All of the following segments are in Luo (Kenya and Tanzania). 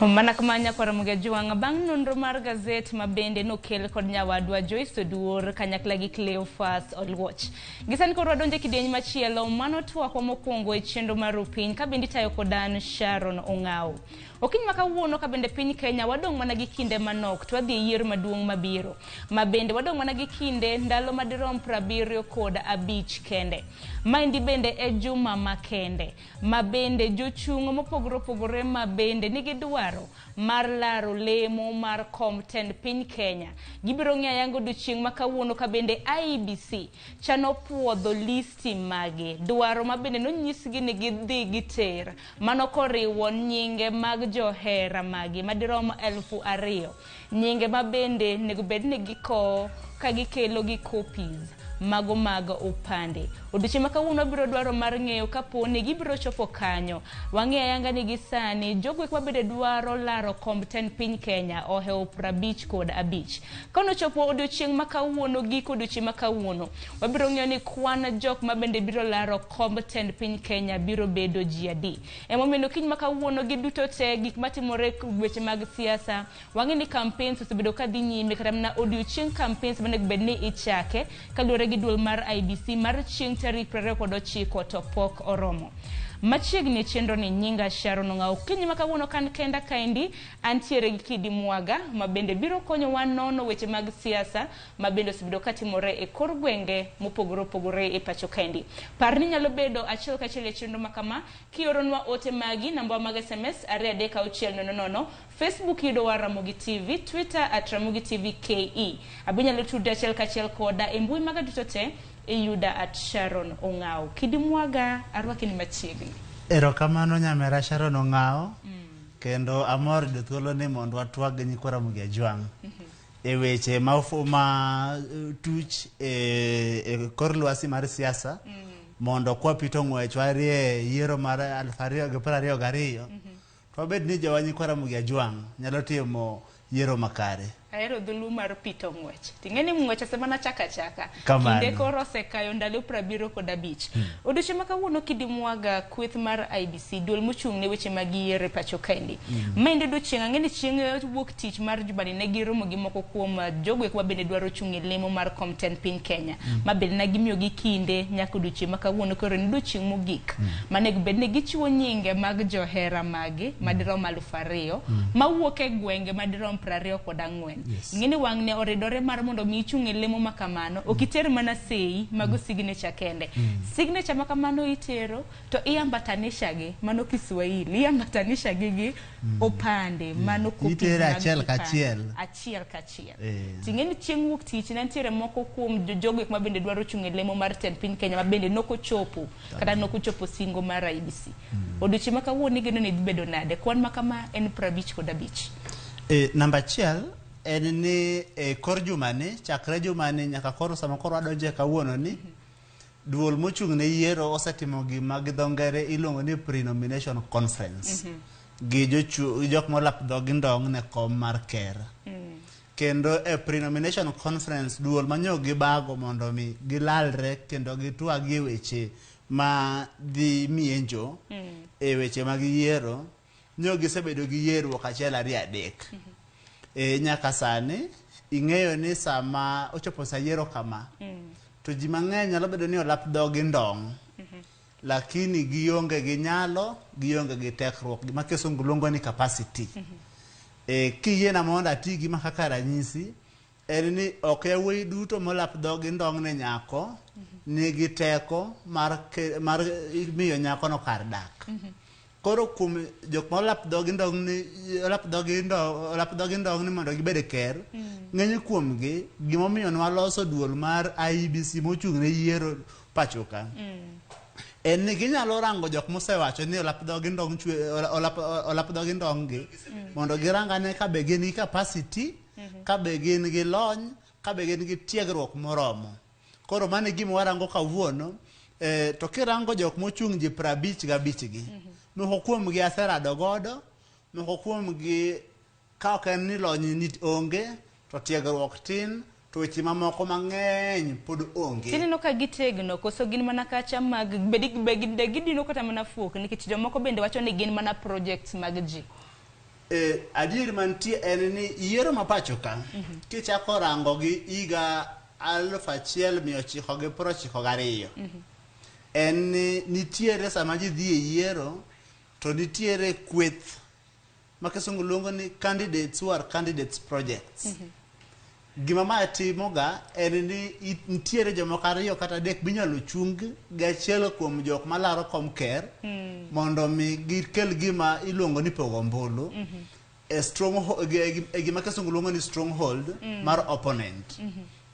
Mana kamanya kwa Ramogi juanga bang nonro mar gazet mabende no kel kod nyawadwa Joyce Duor kanyakla gi Cleophas Olwach. Gisan koro donje kidieny machielo mano twak mokwongo e chenro mar Piny kabendi tayo kodan Sharon Ongao. Okiny makawuono kabende piny Kenya wadong mana gi kinde manok to wadhi yiero maduong' mabiro. Mabende wadong mana gi kinde ndalo madirom 75 kende. Maendi bende e juma makende. Mabende jochung' mopogore opogore mabende nigi dwaro mar laro lemo mar komtend piny Kenya. Gibiro ng'eyo yango duchieng' makawuono kabende IEBC chano puodho listi magi. Dwaro mabende nonyisgi ni gidhi giter. Mano koriwo nyinge mag johera magi madirom 2,000. Nyinge mabende nego bedni giko kagikelo gi copies mago mag opande. Odiochieng' makawuono biro dwaro mar ng'eyo kapo ni gibiro chopo kanyo. Wang'eyo ayanga ni gisani jogo mabende dwaro laro komten piny Kenya ohewo 55. Kono chopo odiochieng' makawuono giko odiochieng' makawuono wabiro ng'eyo ni kwan jok mabende biro laro komten piny Kenya biro bedo ji adi. Emomiyo kiny makawuono giduto te gik matimore weche mag siasa wang'e ni campaigns osebedo kadhi nyime kata mana odiochieng' campaigns mane bedni ichake kaluwore gi duol mar IEBC mar chieng' tarik 29 to pok oromo. Machiegni chenro ni nyinga Sharon Ongao. Kiny makawuono kan kenda kaindi antiere gi Kidi Mwaga mabende biro konyo wan nono weche mag siasa mabende osebedo katimore e kor gwenge mopogore opogore e pacho kaindi. Parni nyalo bedo achiel kachiel e chenro makama kioronwa ote magi namba mag SMS 236000. Facebook yudo wa Ramogi TV, Twitter @Ramogi TV KE. Abinyalo tudo achiel kachiel koda e mbui maga duto te Yuda @Sharon Ongao. Kidi Mwaga arwaki ni machiegni. Erokamano nyamera Sharon Ongao. Kendo amor de thuolo ni mondo watwag nyikwa Ramogi juang. E weche ma tuch e kor lwasi mar siasa mondo kwa pito ng'wech warie yiero mar 2022 to bed ni jowany nyikwa Ramogi juang nyalo timo yiero makare. Aero dhulu mar pito ng'wech. Ting'eni ng'wech semana chaka. Kinde koro osekayo ndalo 75. Odiochieng' makawuono Kidi Mwaga kweth mar IEBC duol mochung' ne weche mag yiero pacho kaindi. Maendi odiochieng' ang'eni chieng' wuok tich mar jumani ne giromo gi moko kuom jogo eko bende dwaro chung' e lemo mar komten piny Kenya. Mabende ne gimiyo gi kinde nyaka odiochieng' makawuono koro en odiochieng' mogik. Manego bedni gichiwo nyinge mag johera magi madirom 2,000 mawuok e gwenge madirom 24. Ngini wang'ne oridore mar mondo mi ichung' e lemo makamano okiter mana sei mago signature kende. Signature makamano itero to iambatanisha gi mano Kiswahili iambatanisha gi opande mano kopi achiel kachiel. Ting'eni chieng' wuok tich nantiere moko kuom jogo mabende dwaro chung' e lemo mar ten piny Kenya mabende nokochopo kata nokochopo singo mar IEBC. Odiochieng' makawuono igeno ni bedo nade kwan makama en 55. Namba achiel en ni kor jumani chakre jumani nyaka koro sama koro adonje kawuono ni duol mochung' ne yiero osetimo gima gi dho ngere iluongo ni pre-nomination conference gi jok molap dhogi ndong' ne kom mar ker. Kendo e pre-nomination conference duol manyo gibago mondo mi gilalre kendo gitwagi weche ma dhi mienjo e weche mag yiero nyo gisebedo gi yiero achiel 2-3. Nyaka sani ing'eyo ni sama ochopo sa yiero kama to ji mang'eny nyalo bedo ni olap dhogi ndong' lakini gionge gi nyalo gionge gi tekruok gima kisungu luongo ni capacity. Kiyiena mondo ati gima kaka ranyisi en ni ok yawuoyi duto molap dhogi ndong' ne nyako nigi teko mar miyo nyako no kar dak. Koro kum jok molap dhogi ndong' ni mondo gibede ker ng'eny kuomgi gimomiyo nwaloso duol mar IEBC mochung' ne yiero pacho ka en ni ginyalo rango jok mosewacho ni olap dhogi ndong' gi mondo girangane ka be gin gi capacity ka be gin gi lony ka be gin gi tiegruok moromo. Koro mane gima warango kawuono to kirango jok mochung' ji 55 gi moko kuomgi aserado godo, moko kuomgi ka ok en ni lony ni onge to tiegruok tin to weche mamoko mang'eny pod onge. Tineno ka gitegno koso gin mana kacha mag bedino kata mana fuok nikech jomoko bende wacho ni gin mana projects mag ji. adier mantie en ni yiero ma Pacho ka kichako rango gi higa 1992 en ni nitiere sama ji dhi e yiero to nitiere kweth ma kisungu luongo ni candidates who are candidates projects. Gima ma timoga en ni nitiere jomoko ariyo kata adek minyalo chung gi achiel kuom jok malaro kom ker mondo mi gikel gima iluongo ni pogo ombulu e gima kisungu luongo ni stronghold mar opponent.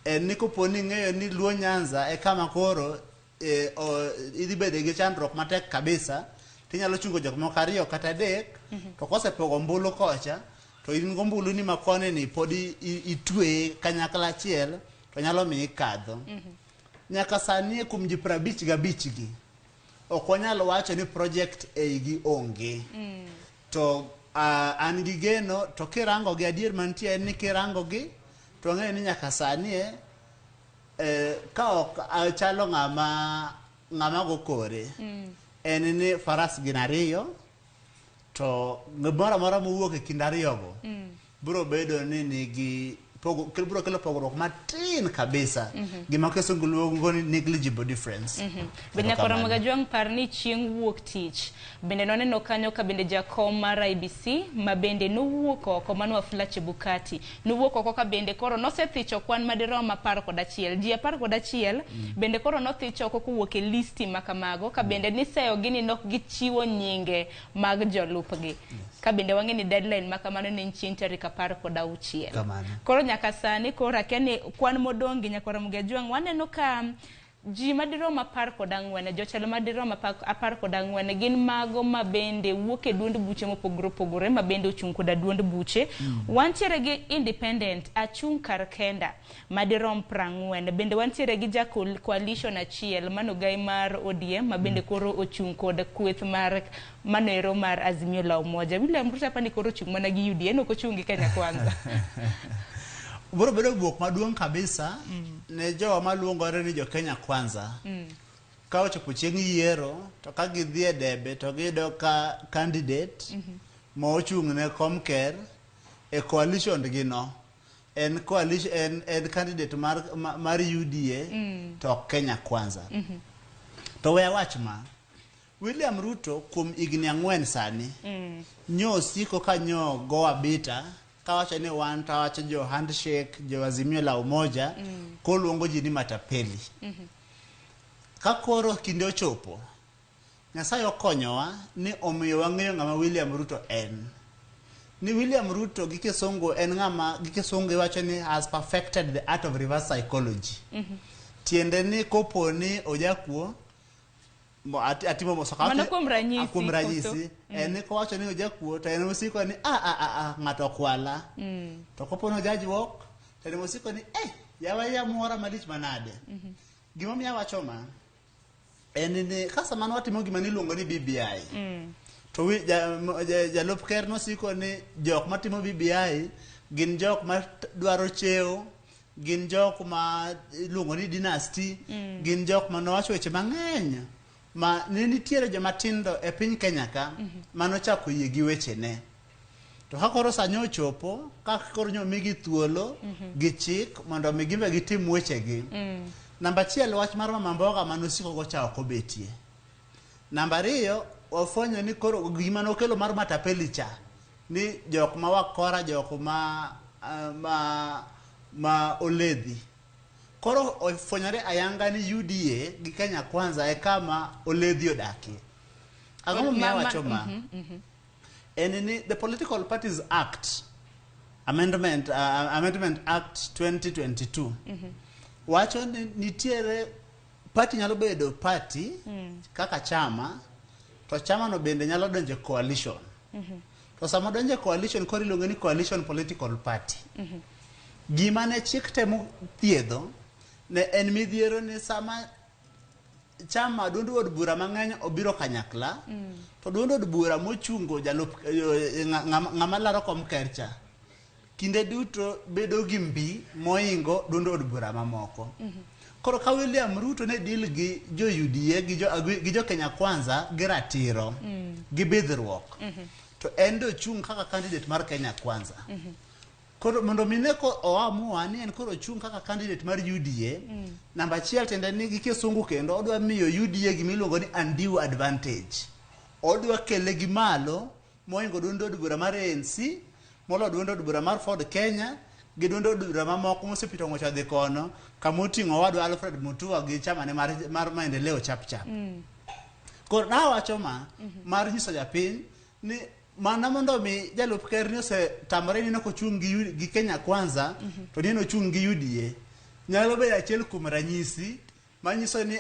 En ni koponi ng'eyo ni Luo Nyanza e kama koro idhi bede gi chandruok matek kabisa, tinyalo chungo jok moko ariyo kata adek to kosepogo ombulu kocha to in gombulu ni makone ni podi itwe kanyakla achiel to nyalo mi ikadho. Nyaka sani kuom ji 55 gi ok wanyalo wacho ni project gi onge. To an gi geno to kirango gi adier mantie en ni kirango gi to ng'e ni nyaka sani ka ok chalo ng'ama go kore en ni faras gin ariyo to moro moro mowuok e kind ariyogo biro bedo ni nigi biro kelo pogruok matin kabisa gima kisungu luongo ni negligible difference. Bende kora magajuang par ni chieng' wuok tich bende noneno kanyo ka bende jakom mar IBC ma bende nowuok oko mano Wafula Chebukati nowuok oko ka bende koro nosethicho kwan madirom 11 ji 11 bende koro nothicho oko kowuok e listi makamago ka bende niseyo gini nok gichiwo nyinge mag jolupgi ka bende wang'e ni deadline makamano ne chieng' tarik 16. Koro nyaka sani koro akeni kwan modongi nyakora Mugajuang waneno ka ji madirom 14 jotelo madirom 14 gin mago ma bende wuok e duond buche mopogore opogore ma bende ochung' koda duond buche. Wantiere gi independent achung' kar kenda madirom 40 bende wantiere gi ja coalition achiel mano gai mar ODM ma bende koro ochung' kod kweth mar manero mar Azimio la Umoja. William Ruto pani koro ochung' mana gi UDA no kochungi Kenya Kwanza. Bro bedo buok maduong' kabisa ne jowa maluongore ni jo Kenya Kwanza. Ka ochopo chieng' yiero to ka gidhi e debe to giyudo ka candidate ma ochung' ne komker e coalition gi no en coalition en candidate mar UDA to Kenya Kwanza. To we wach ma William Ruto kuom igni 4 sani nyo siko ka nyo go abita kawacha ni wan tawacha jo handshake jo Azimio la Umoja koluongo ji ni matapeli. Ka koro kinde ochopo Nyasaye okonyowa ni omiyo wang'eyo ng'ama William Ruto en. Ni William Ruto gi Kisungu en ng'ama gi Kisungu wacho ni has perfected the art of reverse psychology. Tiende ni kopo ni ojakuo atimo mosokate akum ranyisi en ko wacho ni ojakuo to en musiko ni ng'ato kwala to kopo no jaji wok to en musiko ni yawa ya mora malich manade. Gima miya wacho ma en ni kasa mano watimo gima ni luongo ni BBI to jalup ker no siko ni jok matimo BBI gin jok ma dwaro cheo, gin jok ma luongo ni dynasty, gin jok ma nowacho weche mang'eny ma nitiere joma tindo e piny Kenya ka mano chako yie gi weche ne. To hakoro sanyo chopo ka koro nyo migi thuolo gi chik mondo mi gimbe gitim weche gi. Namba 1 wach mar Mama Mboga manosiko go chao ko betie. Namba 2 wafonyo ni koro gima nokelo mar matapeli cha ni jok ma wakora jok ma oledhi. Koro ofonyore ayanga ni UDA gi Kenya Kwanza e kama oledhi odaki. Agomo miya wacho ma en ni the Political Parties Act Amendment Act 2022 wacho ni nitiere party nyalo bedo party kaka chama to chama no bende nyalo donje coalition. To sama donje coalition kori luongo ni coalition political party. Gima ne chik temo thiedho ne en midhiero ni sama chama duond od bura mang'eny obiro kanyakla to duond od bura mochungo jalup ng'ama laro kom kercha kinde duto bedo gi mbi moingo duond od bura mamoko. Koro ka William Ruto ne deal gi jo UDA gi jo Kenya Kwanza gi ratiro gi bidhruok to endo chung kaka candidate mar Kenya Kwanza. Koro mondo mineko oamua ni en koro chung kaka candidate mar UDA, namba achiel tende ni gi kisungu kendo odwa miyo UDA gimiluongo ni undue advantage. Odwa kele gi malo moingo dundo od bura mar ANC, molo dundo od bura mar Ford Kenya, gi dundo od bura mamoko mosepito ng'ocha dhi kono, kamoting'o wadwa Alfred Mutua gi chama ne mar maendeleo chap. Koro nawacho mar nyiso japiny ni mana mondo mi jalup ker ni osetamore ni nokochung' gi Kenya Kwanza, to ni nochung' gi UDA. Nyalo bedo achiel kuom ranyisi manyiso ni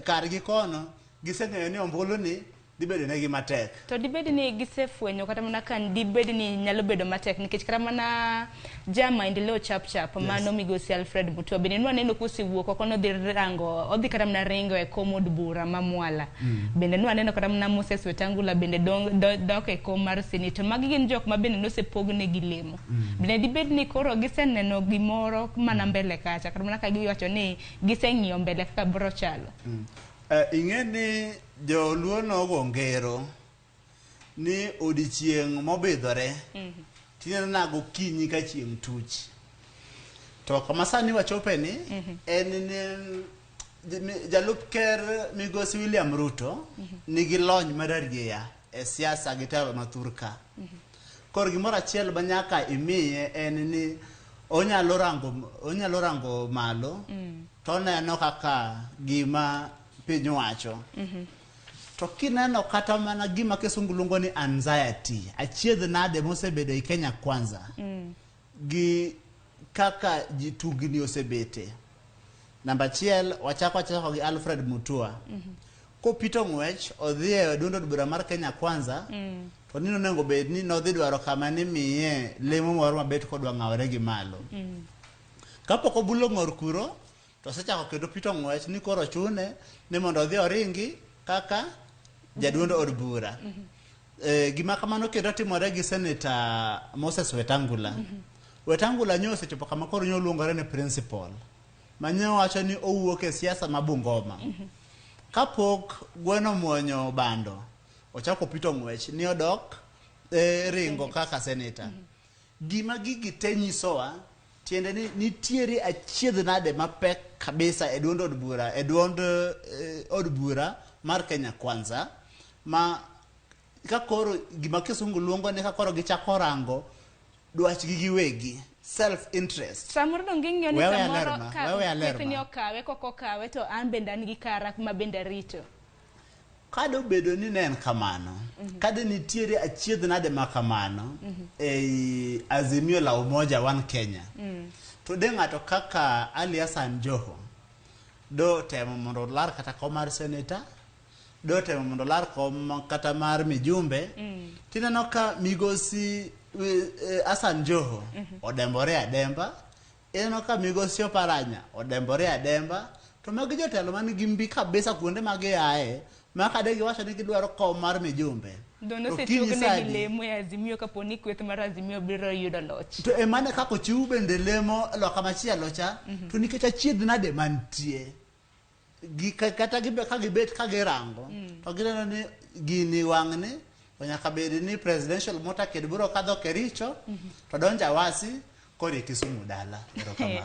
kar gi kono giseng'eyo ni ombulu ni dibedo negi matek. To dibedo ni gisefwenyo kata mana kan dibedo ni nyalo bedo matek nikech kata mana jama maendeleo chap mano migosi Alfred Mutua bende nwaneno kosiwuok oko nodhi rango odhi kata mana ringo e kom od bura mamwala. Bende nwaneno kata mana Moses Wetangula bende dok e kom mar senate. Magi gin jok ma bende nosepogne gi lemo. Bende dibedo ni koro giseneno gimoro mana mbele kacha kata mana ka giwacho ni giseng'iyo mbele kaka bro chalo. Ing'eni joluo nogo ngero ni odichieng' mobidhore tineno nago kinyi ka chieng' tuch. To kama sani wachope ni en ni jalup ker migosi William Ruto nigi lony mararieya e siasa gi telo mathurka. Kor gimoro achiel manyaka imiye en ni onyalo rango malo to neno kaka gima piny wacho. To kineno kata mana gima kisungu luongo ni anxiety, achiedh nade mosebedo i Kenya Kwanza, gi kaka jitugni osebete. Namba achiel, wachako gi Alfred Mutua. Kopito ng'wech, odhi e dundo od bura mar Kenya Kwanza, to nino nengo bed ni nodhi dwaro kama ni miye lemo moro mabet kodwa ng'awre gi malo. Kapok obulo ng'or kuro, to sechako kendo pito ng'wech ni koro chune ni mondo odhi oringi kaka jadundo od bura. Gima kamano kendo timore gi Senator Moses Wetangula. Wetangula nyose chopo kama koro nyoluongore ni principal. Manyo wacho ni owuok e siasa mabungoma. Kapok gweno muonyo bando, ochako pito ng'wech ni odok ringo kaka senator. Gima gigi te nyisowa tiende ni nitiere achiedh nade mapek kabisa e duond od bura mar Kenya Kwanza ma kakoro gima kisungu luongo ni kakoro gichako rango dwach gi giwegi self interest. Samoro dong'inyo ni samoro ka ni okawe koko kawe to an bende an gi kara kuma bende rito. Kado bedo ni nen kamano, kado nitiere achiedh nade makamano e Azimio la Umoja One Kenya. To de ng'ato kaka Ali Hassan Joho do temo mondo lar kata kom mar senator, do temo mondo lar kom kata mar mijumbe. Tineno ka migosi Hassan Joho odembore ademba, ineno ka migosi Oparanya odembore ademba, to magi jotelo man gi mbi kabisa kuonde magiaye maka degi wacho ni gidwaro kom mar mijumbe. Dono se tugne gi lemo e Azimio kaponi kweth mar Azimio biro yudo loch. To emane kako chiu bende lemo loka machielo cha, to nikech achiedh nade mantie. Kata gibe ka gibet ka girango, to gineno ni gini wang'ni nyaka bed ni presidential motorcade biro kadho Kericho, to donja wasi kore Kisumu dala.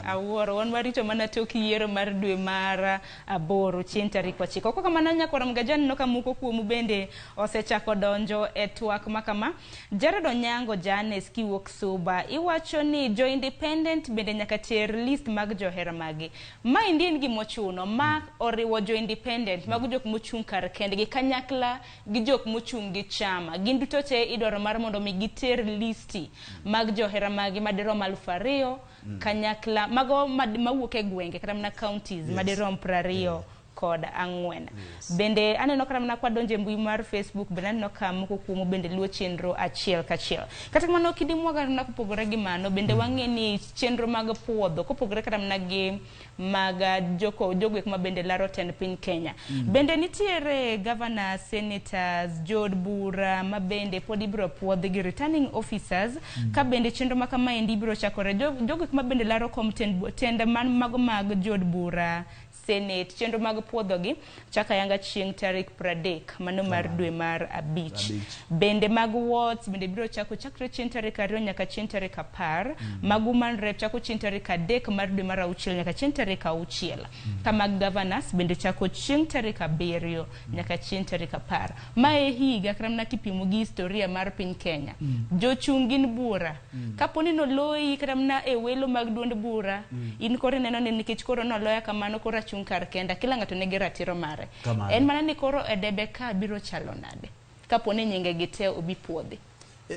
Awuoro wan warito mana tok yiero mar dwe mar 8 chieng' tarik 9. Koko kamano nyakora mgajani no kamuko kuomu bende osechako donjo e twak makama. Jared Onyango Janes kiwuok Suba iwacho ni jo independent bende nyaka ter list mag johera magi. Ma indien gi mochuno ma oriwo jo independent mag jok mochung' kar kendgi kanyakla gi jok mochung' gi chama. Gin duto te idwaro mar mondo mi giter listi mag johera magi madirom 2,000 kanyakla mago mawuok e gwenge kata mana counties madirom 20 kod 4. Bende aneno kata mana kwa donje mbui mar Facebook bende aneno ka moko kuomo bende luo chenro achiel kachiel. Kata kamano kidimwaga na kupogore gi mano bende wang'e ni chenro mag puodho kopogore kata mana gi mag jogwek ma bende laro tend piny Kenya. Bende nitiere governor, senators, jod bura ma bende pod ibiro puodhi gi returning officers ka bende chenro ma kama endi biro chakore jogwek ma bende laro kom tend man mago mag jod bura, Senate. Chenro mag puodhogi chaka yanga chieng' tarik 30 mano mar dwe mar abich. Bende mag wards bende biro chakre chieng' tarik 2 nyaka chieng' tarik 10. Mag women rep chako chieng' tarik 3 mar dwe mar 6 nyaka chieng' tarik 6. Ka mag governors bende chako chieng' tarik 7 nyaka chieng' tarik 10. Mae higa kramna kipimo gi historia mar piny Kenya. Jochung' gin bura. Kaponi noloyi kramna e welo mag duond bura, in koro neno ni nikech koro noloya kamano koro achung' kar kenda, kila ng'ato nigi ratiro mare. En mana ni koro e debe ka biro chalo nade kaponi nyinge gi te obi puodhi.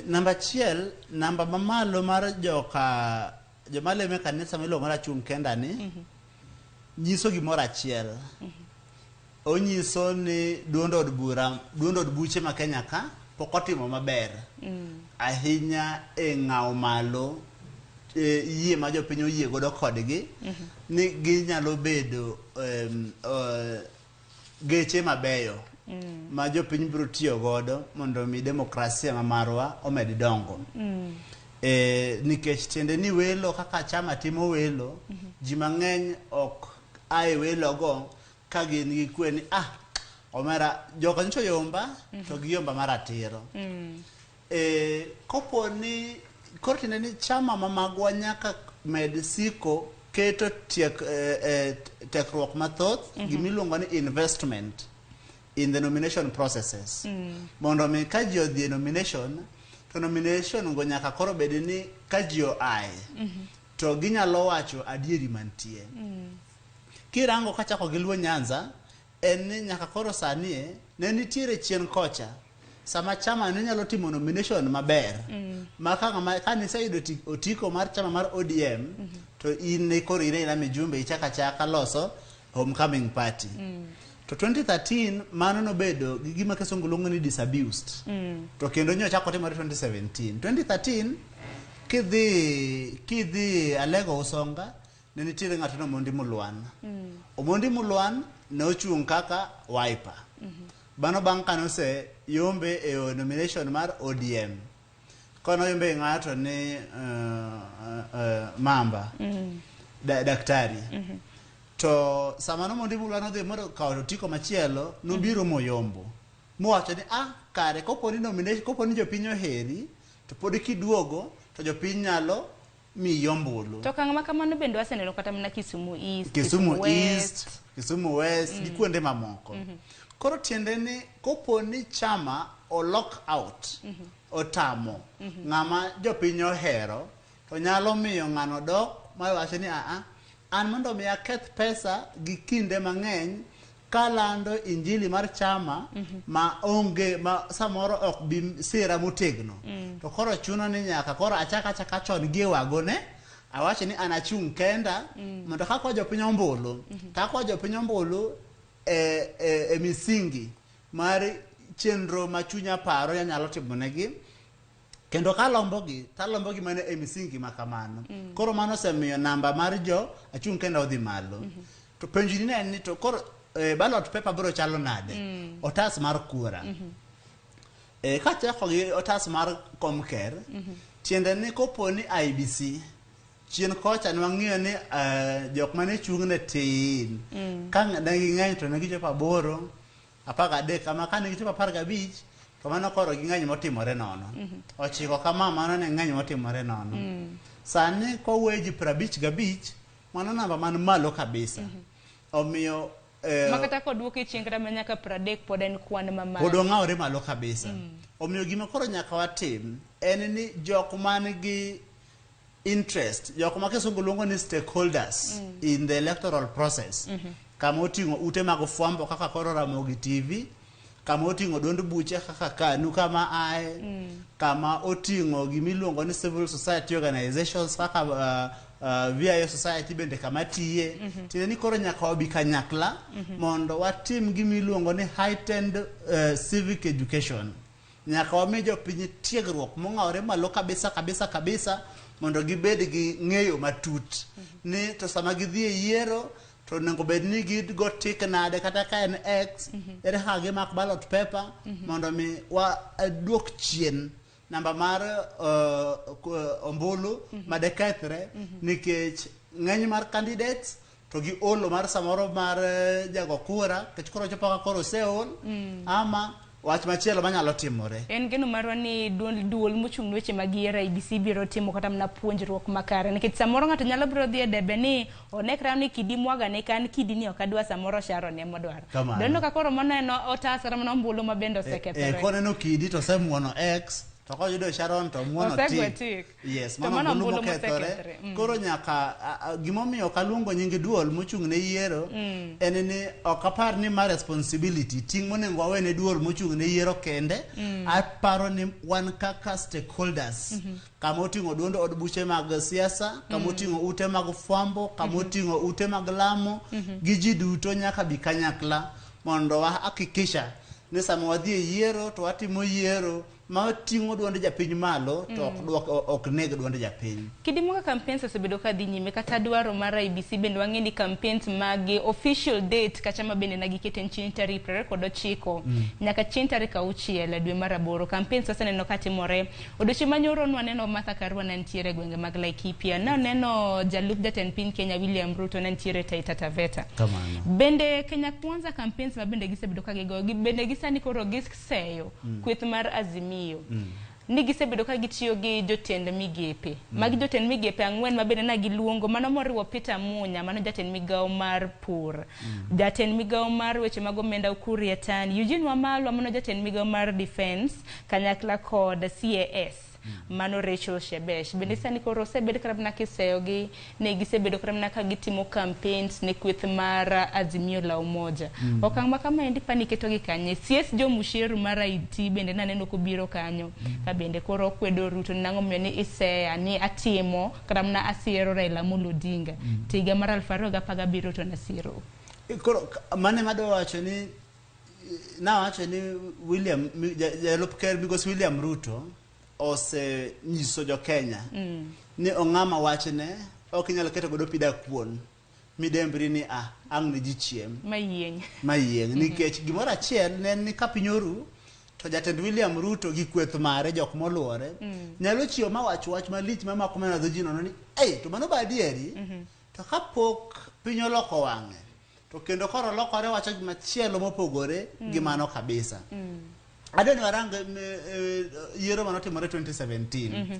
Namba 1, namba mamalo mar joma leme kanisa miluongo ni achung' kenda ni nyiso gimoro achiel. Onyiso ni duond od buche ma Kenya ka pok otimo maber ahinya e ng'awo malo yie ma jopiny oyie godo kodgi ni ginyalo bedo geche mabeyo ma jopiny biro tiyo godo mondo mi demokrasia ma marwa omed dongo. Nikech tiende ni welo kaka chama timo welo, ji mang'eny ok ae welo go ka gin gi kwe ni omera joka nyocho yomba to gi yomba maratiro. Kopo ni koro tiende ni chama mamagwa nyaka med siko keto tekruok mathoth gimiluongo ni investment in the nomination processes. Mondo mi ka ji odhi e nomination, to nomination go nyaka koro bed ni ka ji oae to ginyalo wacho adieri mantie. Kirango kachako gi Luo Nyanza, en ni nyaka koro sanie ne nitiere chien kocha sama chama ne nyalo timo nomination maber ma ka niseyudo otiko mar chama mar ODM to in ne koro ina mijumbe ichaka loso homecoming party. To 2013 mano nobedo gi gima kisungu luongo ni disabused. To kendo nyo chako timore 2017. 2013 kidhi Alego Usonga ne nitiere ng'ato no Omondi Mulwan. Omondi Mulwan ne ochung' kaka wiper. Bano bang' kanose yombe e nomination mar ODM. Kono yombe ng'ato ni Mamba daktari. To samano Omondi Mulwan odhi mondo kawo tiko machielo nobiro moyombo. Mowacho ni kare koponi nomination, koponi jopiny oheri to pod kiduogo to jopiny nyalo mi yombulu. To kang' makamano bende waseneno kata mana Kisumu East, Kisumu West gi kuonde mamoko. Koro tiende ni koponi chama o lock out otamo ng'ama jopiny ohero to nyalo miyo ng'ano dok mawacho ni an mondo mi aketh pesa gi kinde mang'eny kalando injili mar chama ma onge ma samoro ok bi sira motegno. To koro chuno ni nyaka koro achaka chon gi wagone awacho ni an achung' kenda mondo kako jopiny ombulu e misingi mar chenro ma chunya paro nyalo timonegi kendo talombogi mane e misingi makamano. Koro mano osemiyo namba mar jo achung' kenda odhi malo. To penjini ne en ni to koro ballot paper biro chalo nade? Otas mar kura. Kachako gi otas mar Komker, tiende ni kopo ni IBC chien kocha nwang'iyo ni jok mane chung' ne tin ka ne ging'eny to ne gichopo 8, 13 kama ka ne gichopo 15 to mano koro ging'eny motimore nono. 9 kama mano ne ng'eny motimore nono. Sani kowe ji 55 mano namba man malo kabisa. Omiyo makata kodwoke chieng' kata nyaka 30 pod en kwan mamalo. Pod ong'awre malo kabisa. Omiyo gima koro nyaka watim en ni jok man gi interest, jok ma kisungu luongo ni stakeholders in the electoral process, kama oting'o ute mag fwambo kaka koro Ramogi TV, kama oting'o duond buche kaka KANU kama kama oting'o gimiluongo ni civil society organizations kaka VIO society bende kama tiye. Tiende ni koro nyaka wabi kanyakla mondo watim gimiluongo ni heightened civic education. Nyaka wami jopiny tiegruok mong'awre malo kabisa mondo gibed gi ng'eyo matut ni to sama gidhi e yiero to nego bed ni gigo tik nade kata ka en X ere ka gimak ballot paper mondo mi waduok chien namba mar ombulu madekethre nikech ng'eny mar candidates to gi olo mar samoro mar jago kura kech koro chopo ka koro seol ama wach machielo manyalo timore. En geno marwa ni duol mochung' weche mag yiero IEBC biro timo kata mana puonjruok makare nikech samoro ng'ato nyalo biro dhi e debe ni onekra ni kidi mwaga ne kan kidi ni ok adwa samoro Sharon ne modwaro. Deno ka koro moneno otas kata mana ombulu mabendo sekethore. Koneno kidi to semuono X to ko yudo Sharon to muono tik. Yes, mano ombulu mokethore. Koro nyaka gimomiyo kaluongo nying duol mochung' ne yiero en ni ok apar ni ma responsibility ting monengo awene duol mochung' ne yiero kende aparo ni wan kaka stakeholders kama oting'o duond od buche mag siasa, kama oting'o ute mag fwambo, kama oting'o ute mag lamo gi ji duto nyaka bi kanyakla mondo hakikisha ni sama wadhi e yiero to watimo yiero ma tingo duonde japiny malo to ok neg duonde japiny. Kidimo campaigns osebedo ka dhi nyime kata dwaro mar IEBC bende wang'e ni campaigns mag official date kacha ma bende nagikete chieng' tarik 29 nyaka chieng' tarik 6 dwe mar 8 campaigns oseneno ka timore. Odiochieng' manyoro nwaneno Martha Karua nentiere gwenge mag Laikipia, naneno jalup jatend piny Kenya William Ruto nentiere Taita Taveta. Bende Kenya Kwanza campaigns ma bende gisebedo ka gigo bende gisani koro giseyo kweth mar Azimio ni gisebedo ka gitiyo gi jotend migepe magi jotend migepe ang'wen ma bende na giluongo mano moriwo Peter Munya mano jatend migao mar pur jatend migao mar weche mag omenda Ukur Yatani Eugene Wamalwa mano jatend migao mar defense kanyakla kod CAS mano Rachel Shebesh bende sani koro osebedo karabna kiseyogi ne gisebedo karabna ka gitimo campaigns ne kweth mar Azimio la Umoja okang' ma kama endi paniketo gi kanye CS Jo Musheru mar IT bende naneno kubiro kanyo ka bende koro kwedo Ruto nango miyo ni iseya ni atimo karabna asiero Raila Amolo Odinga tiga mar 2017 to nasiro koro mane mado wacho ni na wacho ni William jalup ker because William Ruto ose nyiso jo Kenya ni ong'ama wachne ok nyalo keto godo pida kuon midembri ni ang' ni ji chiem mayieng nikech gimoro achiel ne ni kapinyoru to jatend William Ruto gi kweth mare jok moluore nyalo chiwo ma wach malich ma mako mena dho jino ni to mano ba adieri to kapok piny oloko wang'e to kendo koro lokore wacho machielo mopogore gi mano kabisa. Adoni warang yiero manotimore 2017.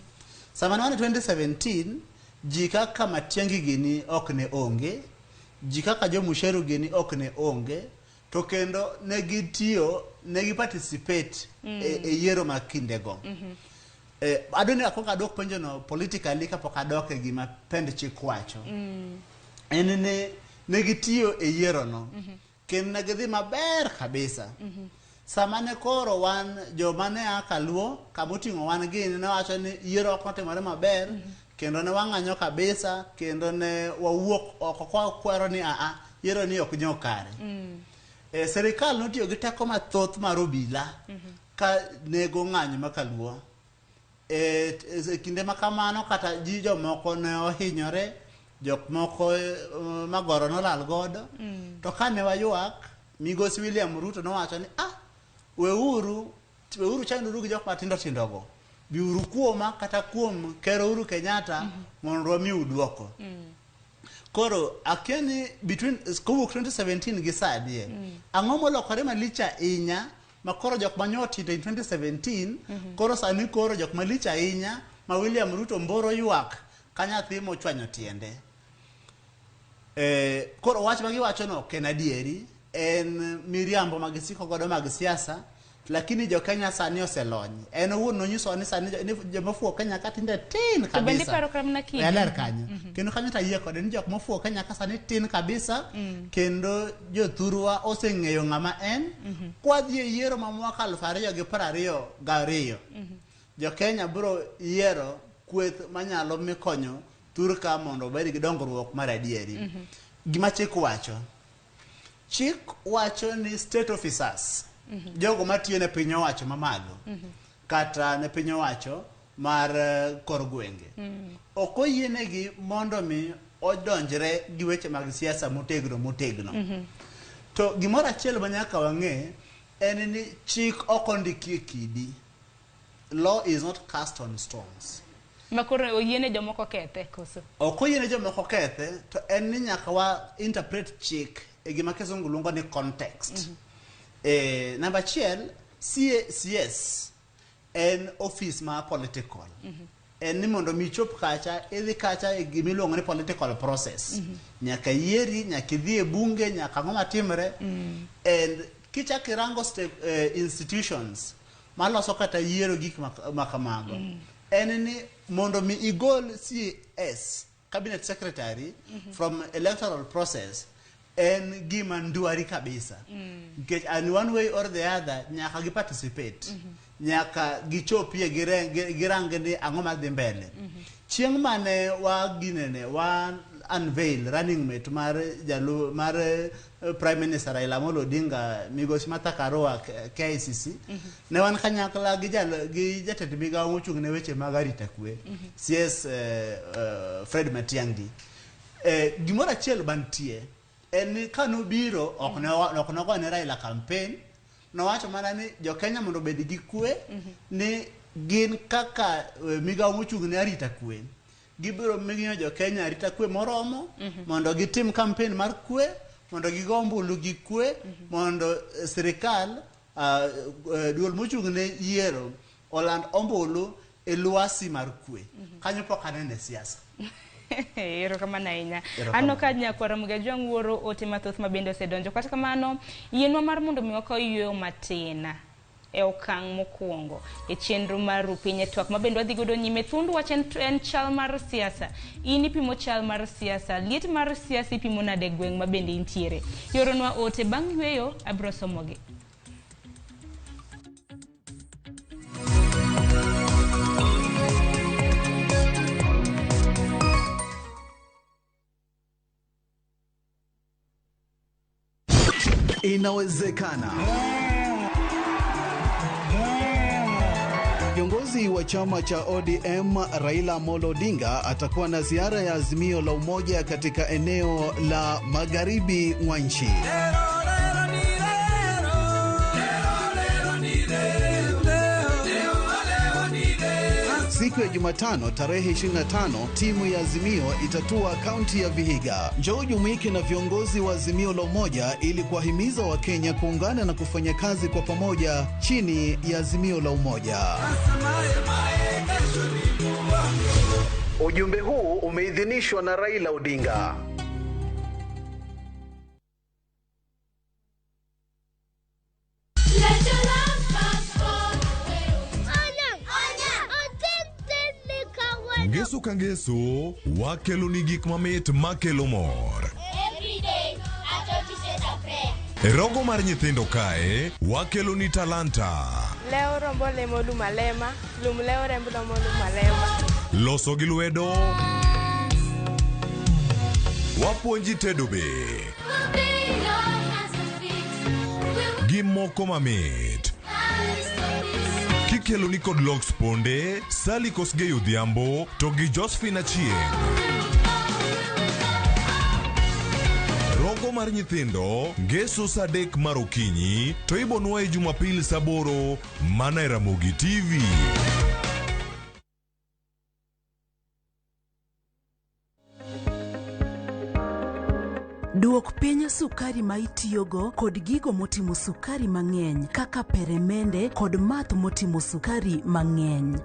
Sama ne 2017 ji kaka Matiang'i gini ok ne onge, ji kaka Jo Musheru gini ok ne onge, to kendo ne gitiyo ne gi participate e yiero makindego. Adoni akoka dok penjo no politically kapok adok e gima pend chik wacho. En ne gitiyo e yiero no. Kendo ne gidhi maber kabisa. Samane koro wan jomane akaluo kamoting'o wan gini ne wacho ni yiero ok otimore maber kendo ne wang'anyo kabisa kendo ne wawuok oko kwa kwero ni yiero ni ok nyo kare. Serikal notiyo gi teko mathoth mar obila ka nego ng'anyo makaluo. Kinde makamano kata ji jomoko ne ohinyore jok moko magoro nolal godo to kane wayuak Migosi William Ruto nowacho ni weuru chanduru gi jok matindo tindogo biuru kuoma kata kuom kero uru Kenyatta mondo wami udwoko. Koro akeni between kowuok 2017 gi sadie ang'o molokore malich ahinya makoro jok manyoti in 2017 koro sani koro jok malich ahinya ma William Ruto mboro ywak ka nyathi mochwanyo tiende. Koro wach magiwacho no ok en adieri en miriambo magisiko godo mag siasa lakini jo Kenya sani oselony en owuon nonyiso ni sani jomofuo Kenya katinde tin kabisa. Bendi paro kramna kidi. Yaler kanyo. Kendo kanyo tayie kode ni jok mofuo Kenya ka sani tin kabisa kendo jothurwa oseng'eyo ng'ama en kwadhi e yiero ma mwaka 2022 jo Kenya bro yiero kweth manyalo mikonyo thurka mondo obed gi dongruok mar adieri. Gima chik wacho ni state officers jogo matiyo ne piny owacho mamalo kata ne piny owacho mar kor gwenge ok oyienegi mondo mi odonjre gi weche mag siasa motegno. To gimoro achiel ma nyaka wang'e en ni chik ok ondiki e kidi. Law is not cast on stones. Makoro oyiene jomoko kethe koso. Ok oyiene jomoko kethe, to en ni nyaka wa interpret chik e gima kisungu luongo ni context. Number achiel, CS en office ma political. En ni mondo mi chop kacha, idhi kacha e gima iluongo ni political process. Nyaka yieri, nyaka idhi e bunge, nyaka ng'oma timre. And kichako irango institutions maloso kata yiero gik makamago. En ni mondo mi igol CS, cabinet secretary, from electoral process, en gima ndwari kabisa. Because in one way or the other, nyaka gi participate. Nyaka gichopie girange ni ang'o madhi mbele. Chieng' mane wa unveil running mate mar Prime Minister Raila Amolo Odinga migosi Martha Karua KICC, ne wan kanyakla gi jatend migawo mochung' ne weche mag arita kwe, CS Fred Matiang'i. Gimoro achiel bantie en ni kanobiro ok nogone Raila campaign, nowacho mana ni jo Kenya mondo obed gi kwe, ni gin kaka migawo mochung' ne arita kwe gibiro miyo jo Kenya arita kwe moromo, mondo gitim campaign mar kwe, mondo gigo ombulu gi kwe, mondo sirikal duol mochung' ne yiero oland ombulu e lwasi mar kwe. Kanyo pok anene siasa. Ero kamana inya. Ano ka nyakwara Ramogi wuoro ote mathoth mabende osedonjo. Kata kamano, yienwa mar mondo mi wakaw yweyo matina e okang' mokwongo e chenro mar Piny twak mabende wadhi godo nyime. Thund wach en chal mar siasa. In ipimo chal mar siasa, liet mar siasa ipimo nade gweng' mabende intiere. Yoronwa ote bang' yweyo abro somogi. Inawezekana. Kiongozi wa chama cha ODM Raila Amolo Odinga atakuwa na ziara ya Azimio la Umoja katika eneo la magharibi mwa nchi. Siku ya Jumatano tarehe 25 timu ya Azimio itatua kaunti ya Vihiga. Njoo jumuike na viongozi wa Azimio la Umoja ili kuwahimiza Wakenya kuungana na kufanya kazi kwa pamoja chini ya Azimio la Umoja. Ujumbe huu umeidhinishwa na Raila Odinga. Ngeso ka ngeso, wakelo ni gik mamit makelo mor. Every day, I thought to say a prayer. E rogo mar nyithindo kae, wakelo ni talanta. Leo rombo lemo lumalema, leo rembo lomo lumalema. Loso gi lwedo. Wapuonji tedo be. Gi moko mamit. Kikelo ni kod Lox Ponde, Sally Kosgei Odhiambo, to gi Josephine Achieng'. Rogo mar nyithindo, ngeso sa 3 mar okinyi, to ibonwa e Jumapil sa 8 mana e Ramogi TV. Duok piny sukari ma itiyogo kod gigo motimo sukari mang'eny kaka peremende kod math motimo sukari mang'eny.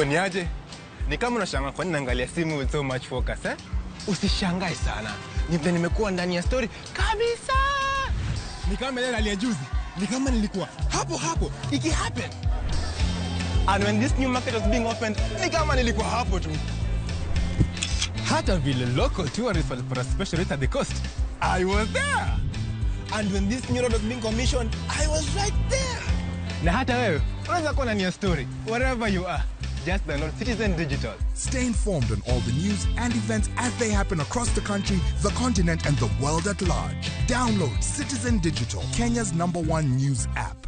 Niaje? Ni kama unashangaa kwa nini naangalia simu with so much focus, eh? Usishangae sana. Nimekuwa ndani ya story kabisa. Ni kama ile hali ya juzi. Ni kama nilikuwa hapo iki happen. And when this new market was being opened, ni kama nilikuwa hapo tu. Hata vile local tourists for a special rate at the coast, I was there. And when this new road was being commissioned, I was right there. Na hata wewe, unaweza kuwa ndani ya story wherever you are. Just download Citizen Digital. Stay informed on all the news and events as they happen across the country, the continent, and the world at large. Download Citizen Digital, Kenya's #1 news app.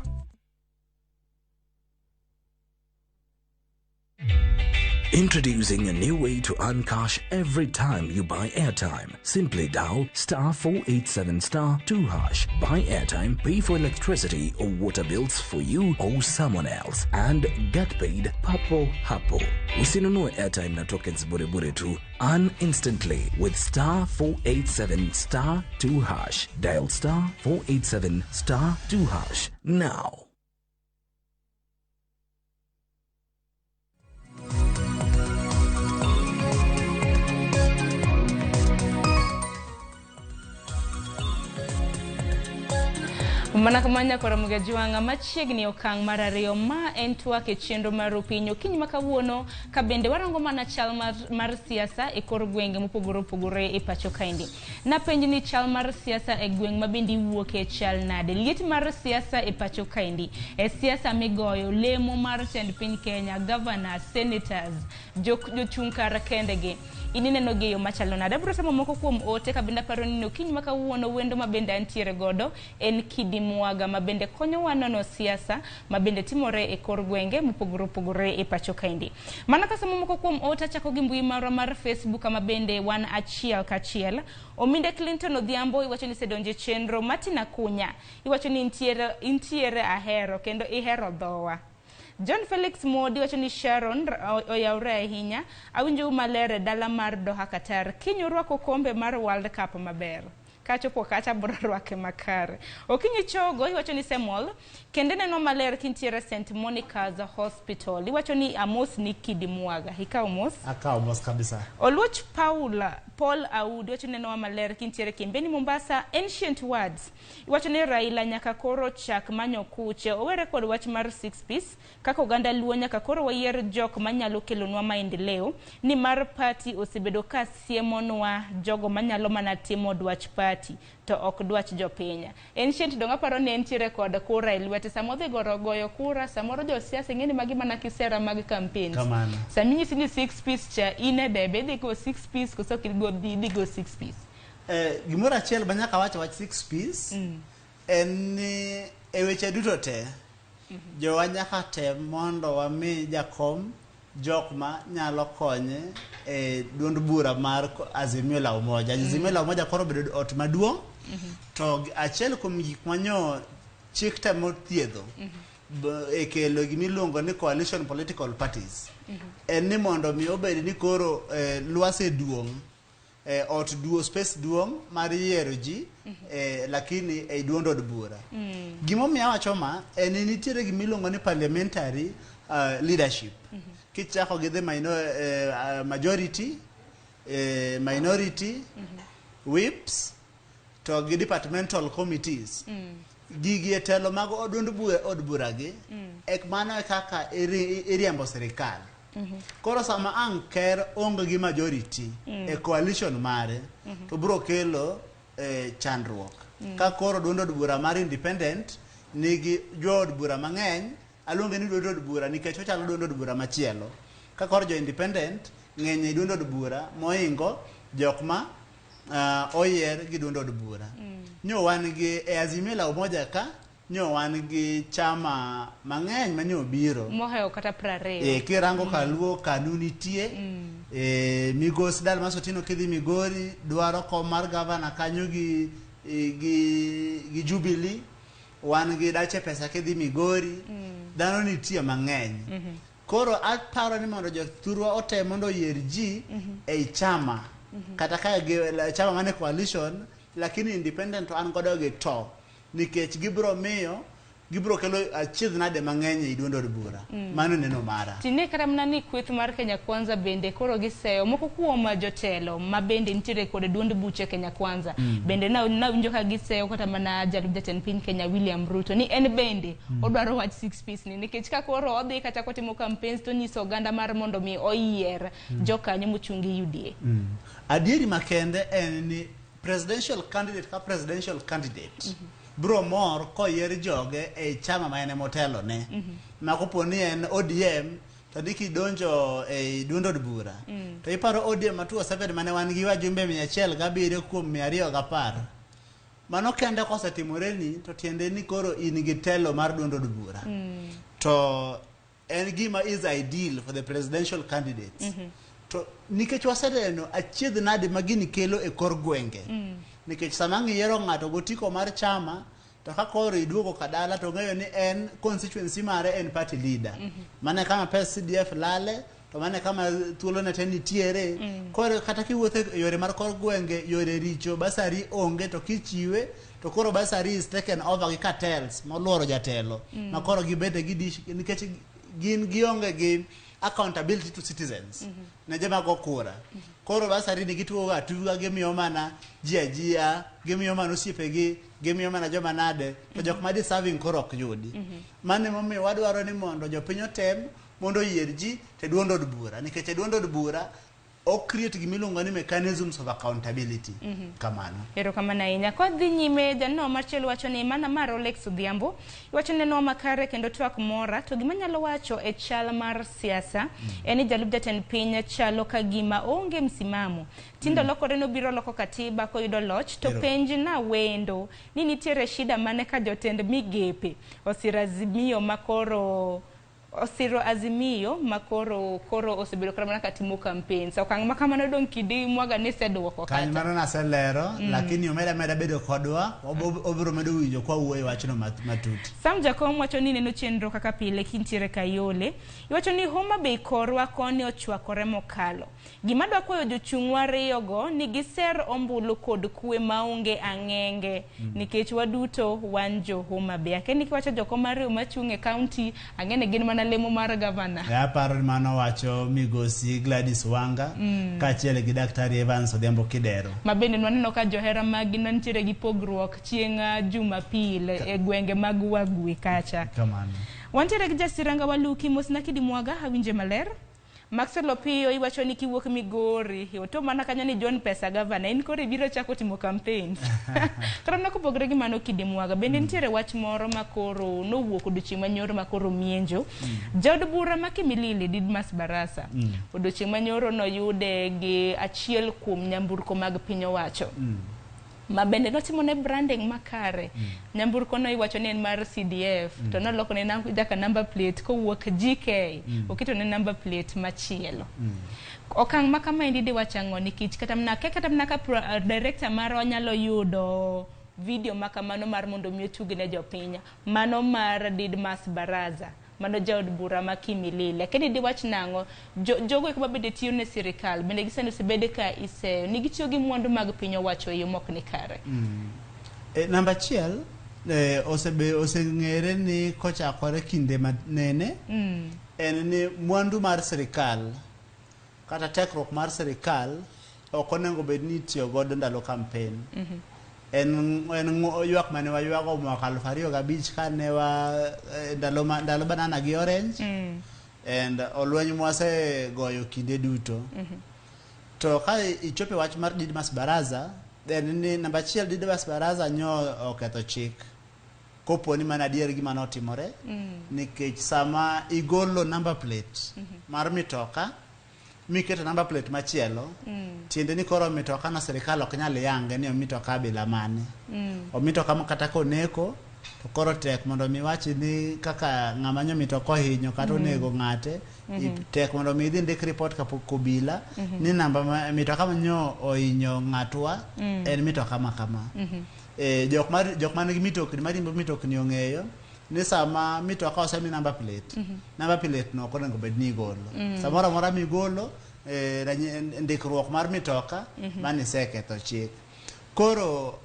Introducing a new way to earn cash every time you buy airtime. Simply dial *487*2#. Buy airtime, pay for electricity or water bills for you or someone else, and get paid papo hapo. Usinunue airtime na tokens bure tu. Earn instantly with *487*2#. Dial *487*2# now. Mana kamanya kwa Ramogi juanga machiegni okang marario ma entwa ke chenro mar Piny Kiny makawuono kabende warango mana chal mar siasa e kor gwenge mopogore e pacho kaindi. Na penj ni chal mar siasa e gweng mabendi wuoke chal nade. Liet mar siasa e pacho kaindi. E siasa migoyo lemo mar tend piny Kenya, governors, senators, jochung' kar kendegi. Ineno geyo machalo nade. Abro samo moko kuom ote kabenda paro ni Kiny makawuono wendo mabende antiere godo en Kidi Mwaga mabende konyo wanono siasa mabende timore e kor gwenge mopogore e pacho kaindi. Mana kasamo moko kuom ote chako gi mbui mar Facebook mabende wan achiel kachiel. Ominde Clinton Odhiambo iwacho ni sedonje chenro Martina Kunya iwacho ni intiere ahero kendo ihero dhowa. John Felix Modi wacho ni Sharon oyaure ahinya awinjo malere dala mar Doha Qatar kinyo rwako kombe mar World Cup maber. Kacho po kacha bro rwake makare. Okinyi chogo iwacho ni Semol kende neno maler kintiere St. Monica's Hospital iwacho ni amos ni Kidi Mwaga hika amos kabisa. Oluoch Paul Audi iwacho neno maler kintiere Kimbeni Mombasa. Ancient Words iwacho ni Raila nyaka koro chak manyo kuche owere kod wach mar 6 piece kako ganda luo nyaka koro wayier jok manyalo kelonwa maendeleo ni mar party osebedo ka siemonwa jogo manyalo mana timo dwach party to ok dwach jopiny. Ancient donga paro ne entiere kod kura ilwete samodhi goyo kura samoro jo siasa ngeni magi mana kisera mag campaigns. Samini sini 6 piece cha ine debe di go 6 piece koso kigo di go 6 piece. Gimora achiel banyaka wacho wach 6 piece en ni e weche duto te jo wanyaka te mondo wami jakom jokma nyalo konye e duond bura mar Azimio la Umoja. Azimio la Umoja koro bedo ot maduong' to achiel kuom gik manyo chik temo thiedho e kelo gimiluongo ni coalition political parties en ni mondo mi obed ni koro lwase duong' ot duo space duong' mar yiero ji lakini e duond od bura. Gimomiyo awacho ma en ni nitiere gimiluongo ni parliamentary leadership. Kichako gi the majority, minority, whips, to gi departmental committees. Gigi e telo mag od bura gi, ek mano e kaka iriambo sirikal. Koro sama ang ker onge gi majority e coalition mare, to bro kelo chandruok. Ka koro duond od bura mar independent nigi jo od bura mang'eny alonge ni duond od bura nikech ochalo duond od bura machielo. Ka koro jo independent ng'eny duond od bura moingo jokma oyier gi duond od bura. Nyo wan gi Azimio la Umoja ka nyo wan gi chama mang'eny manyo biro moheo kata 20 kirango kaluo kanu nitie Migos Dal Masotino kidhi Migori dwaro kom mar gavana kanyo gi Jubilee wan gi dache pesa kidhi Migori dhano nitie mang'eny. Koro aparo ni mondo jothurwa otem mondo yier ji e chama kata ka chama mane coalition lakini independent an godo gi to nikech gibro kelo achiedh nade mang'eny e duond od bura. Mano neno mara tine kata mna ni kweth mar Kenya Kwanza bende koro giseyo moko kuom jotelo ma bende nitiere kod duond buche Kenya Kwanza bende na winjo ka giseyo kata mana jalub jatend piny Kenya William Ruto ni en bende odwaro wach 6 piece ni nikech ka koro odhi kata kotimo campaigns to nyiso oganda mar mondo mi oyier jokanyo mochungi UDA. Adieri makende en ni presidential candidate bro mor koyier joge e chama ma ene motelo ne makopo ni en ODM to diki donjo e duond od bura to iparo ODM matuo 7 mane wan gi wajumbe 107 kuom 210 mano kende kosetimore ni to tiende ni koro in gi telo mar duond od bura to en gima is ideal for the presidential candidates. To nikech waseneno achiedh nade magini kelo e kor gwenge. Nikech sama ng'iero ng'ato gotiko mar chama to ka koro iduogo kadala to ng'eyo ni en constituency mare en party leader. Mane kama pes CDF lale to mane kama thuolo ne nitiere koro kata kiwuothe yore mar kor gwenge yore richo basari onge to kichiwe to koro basari is taken over gi cartels moluoro jatelo ma koro gibede gidish nikech gin gionge gi accountability to citizens ne jema go kura koro basari ni gituo atuga gimiyo mana jia gimiyo mana osiepegi gimiyo mana joma nade to jok ma deserving koro ok yudi mane momiyo wadwaro ni mondo jopiny otem mondo yier ji te duondo od bura nikech duondo od bura o create gimiluongo ni mechanisms of accountability kamano ero kamana inya kodhi nyime jano machielo wacho ni mana mar Alex Odhiambo wacho ni no makare kendo twak mora to gima nyalo wacho e chal mar siasa eni jalub jatend piny chalo ka gima onge msimamo tindo lokore no biro loko katiba ko yudo loch to penj na wendo ni nitiere shida mane ka jotend migepe osirazimio makoro osiro azimio makoro osebedo kama katimo campaign so kang makamano don kidi mwaga ne seduoko kata kan mano na selero lakini omeda bedo kodwa obiro medo winjo kwa wuoyo wachno matut Sam Jakom wacho ni neno chenro kaka pile kintiere Kayole iwacho ni Homa Bay korwa koni ochwakore mokalo gima dwa koyo jochung' wariyo go ni giser ombulu kod kwe maonge ang'enge nikech waduto wanjo Homa Bay akeni kiwacho jokomariyo machung' e county ang'ene gin mana lemo mar governor ya paro mano wacho migosi Gladys Wanga kachiel gi Daktari Evans Odhiambo Kidero mabende nwaneno ka johera magi nantiere gi pogruok chieng' Jumapil e gwenge mag Wagwe kacha kamano wantiere gi Jasiranga Waluki mosna kidi mwaga hawinje maler Maxwell Opio iwacho ni kiwuok Migori to mana kanyo ni John Pesa governor in kore biro chako timo campaign karana kopogre gi mano kidimwaga bende nitiere wach moro makoro no wuok odiochieng' manyoro makoro mienjo Jod bura makimilili Didmas Barasa odiochieng' manyoro no yude gi achiel kuom nyamburko mag piny owacho mabende notimo ne branding makare nyamburko no iwacho ni en mar CDF to noloko ne jaka number plate ko wuok GK okito ne number plate machielo okang' makama indi wachango nikech kata mna ka director maro nyalo yudo video makamano mar mondo mi otugne jopiny mano mar Didmas Baraza mano jaod bura makimilili lakini diwach nango jogo ko bede tiyo ne sirikal bende giseno sebede ka ise ni gitiyo gi mwandu mag piny owacho yo mok ni kare namba chiel oseng'ere ni kochakore kinde manene en ni mwandu mar sirikal kata tekruok mar sirikal ok onego bed ni tiyo godo ndalo campaign en ywak mane waywago mwaka 2005 kane wa ndalo banana gi orange and olweny mwase goyo kinde duto to ka ichope wach mar Didmas Baraza ni namba chiel Didmas Baraza nyo oketho chik koponi mana adier gima notimore nikech sama igolo number plate mar mitoka miketo number plate machielo tiende ni koro mitoka na serikal ok nyal yange ni mitoka bila mane o mitoka kata koneko to koro tek mondo mi wachi ni kaka ng'amanyo mitoka hinyo kata onego ng'ate tek mondo mi dhi ndik report kapok kobila ni namba mitoka manyo ohinyo ng'atwa en mitoka makama jok man gi mitokni marimbo mitokni ong'eyo ni sama mitoka osemi number plate no konego bed ni golo samora mora migolo ndikruok mar mitoka mani seketho chik koro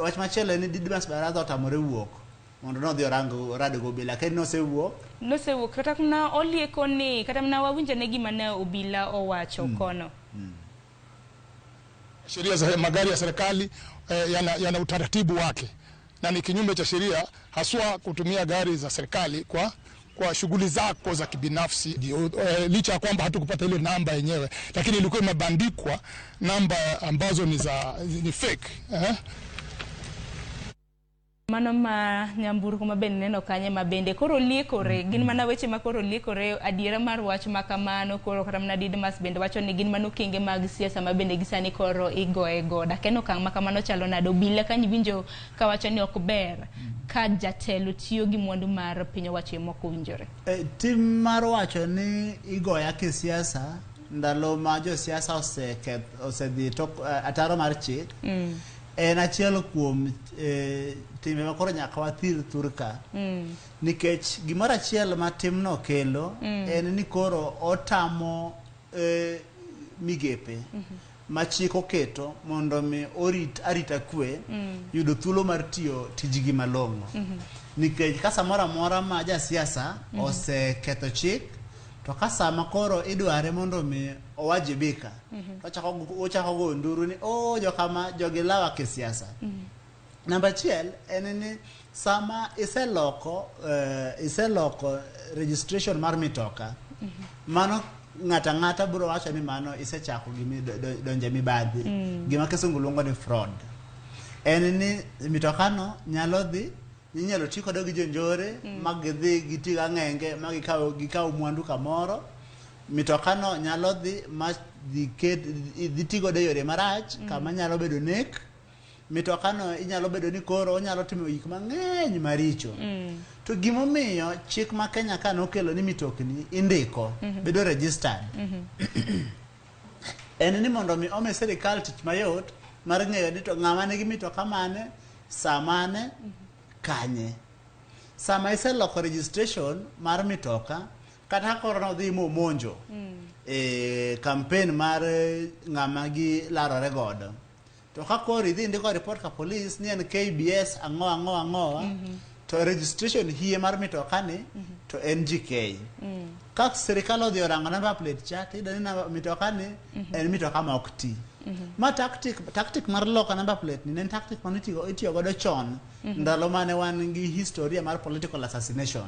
wach machielo ni Didmas Baraza otamore wuok mondo no dhi orango radgo bila ken nosewuok kata kuna olieko ni kata mna wawinja ne gima ne obila owacho kono sheria za magari ya serikali yana utaratibu wake na ni kinyume cha sheria haswa kutumia gari za serikali kwa shughuli zako za kibinafsi licha ya kwamba hatukupata ile namba yenyewe lakini ilikuwa imebandikwa namba ambazo ni fake Mano ma nyamburko ma bende neno kanye ma bende koro likore gin mana weche ma koro likore adiera mar wach ma kamano koro kata mana Didmas bende wacho ni gin mano kinge mag siasa ma bende gisani koro igoe goda keno kang ma kamano chalo nado bila ka winjo ka wacho ni ok ber ka jatelo tiyo gi mwandu mar piny owacho moko winjore. Tim mar wacho ni igoya ki siasa ndalo ma jo siasa osedhi tok ataro mar chik en achiel kuom timbe ma koro nyaka wathir turka nikech gimoro achiel ma timno kelo en ni koro otamo migepe ma chik oketo mondo mi orit arita kwe yudo thuolo mar tiyo tijgi malong'o nikech ka samoro amora ma ja siasa oseketho chik to ka sama koro idware mondo mi owajibika ochako go nduru ni jokama jogilawa ki siasa. Namba achiel en ni sama iseloko registration mar mitoka mano ng'ata biro wacho ni mano isechako gimi donje mibadhi gima kisungu luongo ni fraud. En ni mitokano nyalo dhi inyalo ti kod gi jonjore mag dhi giti gang'enge mag gikaw mwandu kamoro mitokano nyalo dhi ma dhi ti kod yore marach kama nyalo bedo nek mitokano inyalo bedo ni koro onyalo timo gik mang'eny maricho to gimomiyo chik ma Kenya ka nokelo ni mitokni indiko bedo registered en ni mondo mi ome sirikal tich mayot mar ng'eyo ni to ng'ama nigi mitoka mane samane kanye sama iseloko registration mar mitoka kata koro nodhi monjo campaign mar ng'ama gi larore godo to ka koro idhi ndiko report ka police ni en KBS ang'o to registration hiye mar mitokani to en GK ka sirikal odhi orango number plate chat ida ni mitokani en mitoka ma ok ti ma tactic mar loko number plate ni en tactic man itiyo godo chon ndalo mane wan gi historia mar political assassination